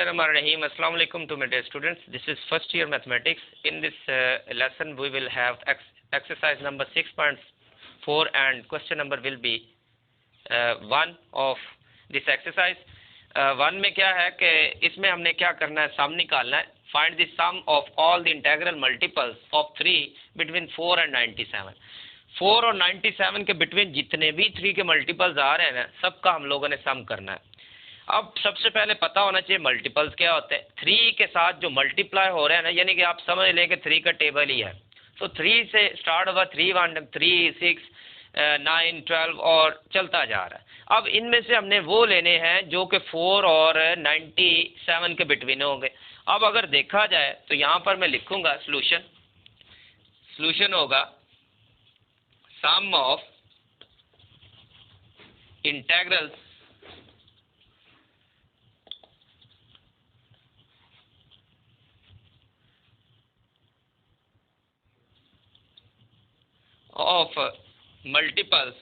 Bismillahirrahmanirrahim. Assalamu alaikum to my dear students. This is first year mathematics. In this lesson we will have exercise number 6.4 and question number will be 1 of this exercise. 1 में क्या है कि इसमें हमने क्या करना है, सम निकालना है. Find the sum of all the integral multiples of 3 between 4 and 97. 4 और 97 के बिटवीन जितने भी 3 के मल्टीपल्स आ रहे हैं ना, सबका हम लोगों ने सम करना है. अब सबसे पहले पता होना चाहिए मल्टीपल्स क्या होते हैं. 3 के साथ जो मल्टीप्लाई हो रहे हैं ना, यानी कि आप समझ लें कि 3 का टेबल ही है. तो 3 से स्टार्ट होगा, 3 1 3 6 9 12 और चलता जा रहा है. अब इनमें से हमने वो लेने हैं जो कि 4 और 97 के बिटवीन होंगे. अब अगर देखा जाए तो यहाँ पर मैं लिखूंगा सॉल्यूशन होगा sum of integrals of multiples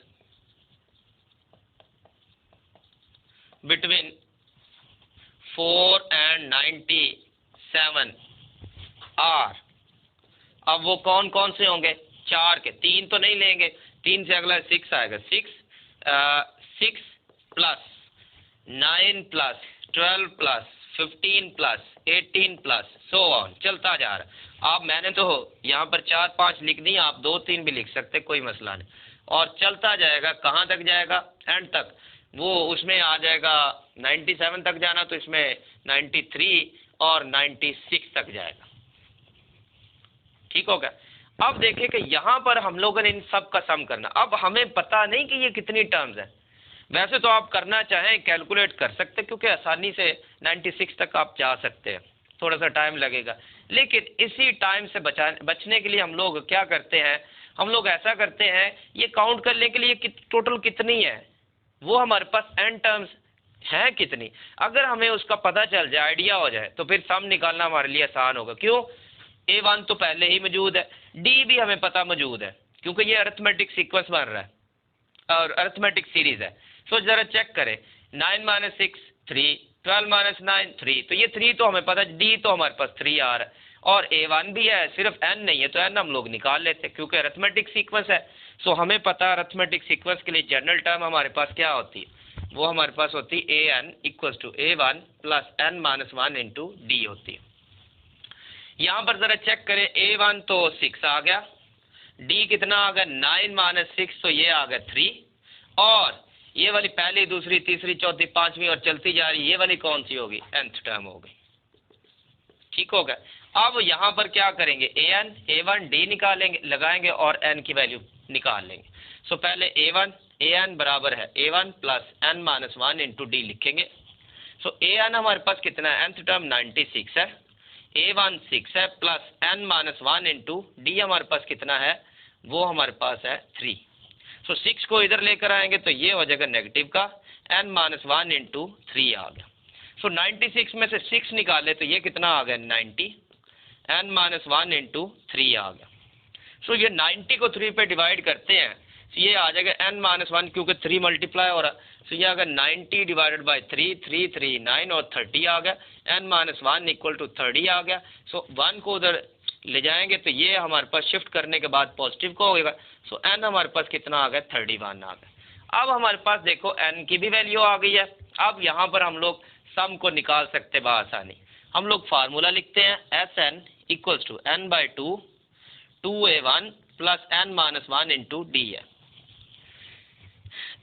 between 4 and 97 are. अब वो कौन कौन से होंगे? 4 के. 3 तो नहीं लेंगे, 3 से अगला 6 आएगा. 6 plus 9 plus 12 plus 15 plus 18 plus so on, चलता जा रहा है. आप मैंने तो यहाँ पर 4 5 लिख दी, आप 2 3 भी लिख सकते, कोई मसला नहीं. और चलता जाएगा, कहाँ तक जाएगा? एंड तक. वो उसमें आ जाएगा 97 तक जाना, तो इसमें 93 और 96 तक जाएगा. ठीक हो गया. अब देखिए कि यहाँ पर हम लोगों ने इन सब का सम करना. अब हमें पता नहीं कि ये कितनी टर्म्स है. वैसे तो आप करना चाहें कैलकुलेट कर सकते, क्योंकि आसानी से 96 तक आप जा सकते हैं. थोड़ा सा टाइम लगेगा, लेकिन इसी टाइम से बचने के लिए हम लोग क्या करते हैं, हम लोग ऐसा करते हैं, ये काउंट करने के लिए टोटल कितनी है, वो हमारे पास n टर्म्स हैं कितनी. अगर हमें उसका पता चल जाए, आइडिया हो जाए, तो फिर सम निकालना हमारे लिए आसान होगा. क्यों? A1 तो पहले ही मौजूद है, D भी हमें पता मौजूद है, क्योंकि ये अरिथमेटिक सीक्वेंस बन रहा है और अरिथमेटिक सीरीज है. सो जरा चेक करें, 9 - 6 3, 12 - 9 3, तो ये 3 तो हमें पता है. D तो हमारे पास 3 आ रहा है और A1 भी है, सिर्फ n नहीं है, तो n हम लोग निकाल लेते हैं क्योंकि अरिथमेटिक सीक्वेंस है. सो हमें पता है अरिथमेटिक सीक्वेंस के लिए जनरल टर्म हमारे पास क्या होती है, वो हमारे पास होती है an = A1 + n - 1 × D होती है. यहाँ पर जरा चेक करें, A1 तो 6 आ गया, D कितना आ गया? 9 - 6, तो ये आ गया 3, और ये वाली पहली दूसरी तीसरी चौथी पांचवी और चलती जा रही, ये वाली कौन सी होगी? nth टर्म होगी. ठीक हो गया. अब यहाँ पर क्या करेंगे, an A1 D निकालेंगे, लगाएंगे और n की वैल्यू निकाल लेंगे. सो पहले an बराबर है A1 + n - 1 × D लिखेंगे. सो an हमारे पास कितना है? nth टर्म 96 है, A1 6 है, प्लस n - 1 × D हमारे पास कितना है? वो हमारे पास है 3. सो 6 को इधर लेकर आएंगे तो ये हो जाएगा नेगेटिव का, n - 1 × 3 आ गया. सो 96 में से 6 निकाले तो ये कितना आ गया? 90, n - 1 × 3 आ गया. सो ये 90 को 3 पे डिवाइड करते हैं, तो ये आ जाएगा n - 1, क्योंकि 3 मल्टीप्लाई हो रहा. सो ये आ गया 90 / 3, 3 3 9 और 30 आ गया. n - 1 = 30 आ गया. सो 1 को उधर ले जाएंगे तो ये हमारे पास शिफ्ट करने के बाद पॉजिटिव को होगा. सो n हमारे पास कितना आ गया? 31 आ गया. अब हमारे पास देखो n की भी वैल्यू आ गई है. अब यहाँ पर हम लोग सम को निकाल सकते हैं बआसानी. हम लोग फार्मूला लिखते हैं, Sn = n/2 2A1 + n - 1 × D है.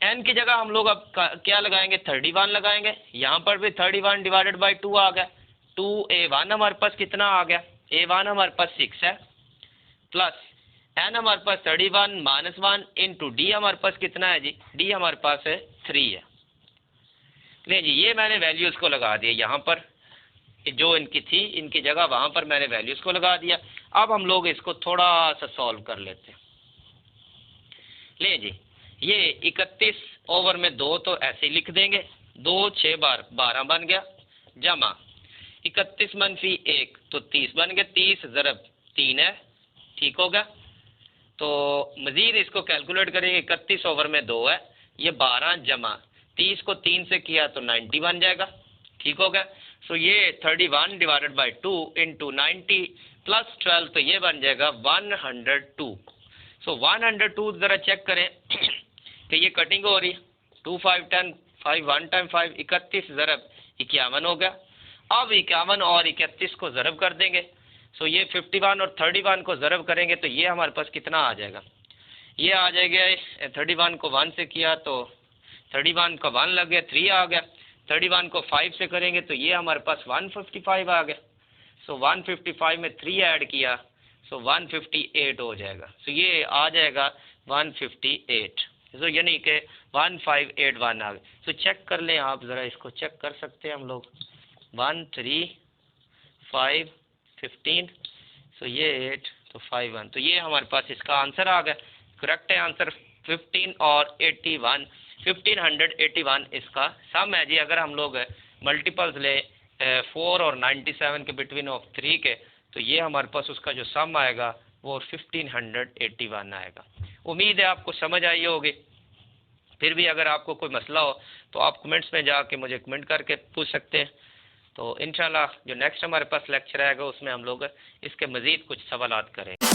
n की जगह हम लोग अब क्या लगाएंगे? 31 लगाएंगे. यहाँ पर भी 31 / 2 आ गया. 2A1 हमारे पास कितना आ गया? A1 हमारे पास 6 है, प्लस n हमारे पास 31 - 1 × D हमारे पास कितना है जी? D हमारे पास है 3 है. ले जी, ये मैंने वैल्यूज को लगा दिया यहाँ पर, जो इनकी थी इनकी जगह वहाँ पर मैंने वैल्यूज को लगा दिया. अब हम लोग इसको थोड़ा सा सॉल्व कर लेते हैं. ले जी, ये 31 ओवर में 2 तो ऐसे ही लिख देंगे, 2 6 बार 12 बन गया, जमा 31 - 1 तो 30 बन गया, 30 ज़रब 3 है. ठीक होगा. तो मज़ीद इसको कैलकुलेट करेंगे, 31 ओवर में 2 है, ये 12 जमा 30 को 3 से किया तो 90 बन जाएगा. ठीक हो गया. सो ये 31 डिवाइडेड बाई 2 इंटू 90 प्लस 12, तो ये बन जाएगा 102। सो 102 ज़रा चेक करें कि ये कटिंग हो रही, 2 5 10 5 1 टाइम 5 31 ज़रब 51 हो गया। अब 51 और 31 को ज़रब कर देंगे। सो ये 51 और 31 को ज़रब करेंगे तो ये हमारे पास कितना आ जाएगा, ये आ जाएगा 31 को 1 से किया तो 31 का 1 लग गया, 3 आ गया। 31 को 5 से करेंगे तो ये हमारे पास 155 आ गया। सो 155 में 3 ऐड किया, सो 158 हो जाएगा। सो ये आ जाएगा 158। सो यानी कि 1581 आ गया। सो चेक कर लें आप ज़रा, इसको चेक कर सकते हैं हम लोग। 1 3 5 15, सो ये 8 तो 5 1, तो ये हमारे पास इसका आंसर आ गया। करेक्ट है आंसर 15 और 81, 1581 इसका सम है जी। अगर हम लोग मल्टीपल्स ले 4 और 97 के बिटवीन ऑफ 3 के, तो ये हमारे पास उसका जो सम आएगा वो 1581 आएगा। उम्मीद है आपको समझ आई होगी। फिर भी अगर आपको कोई मसला हो तो आप कमेंट्स में जाके मुझे कमेंट करके पूछ सकते हैं। तो इंशाल्लाह जो नेक्स्ट हमारे पास लेक्चर आएगा उसमें हम लोग इसके मज़ीद कुछ सवालात करेंगे।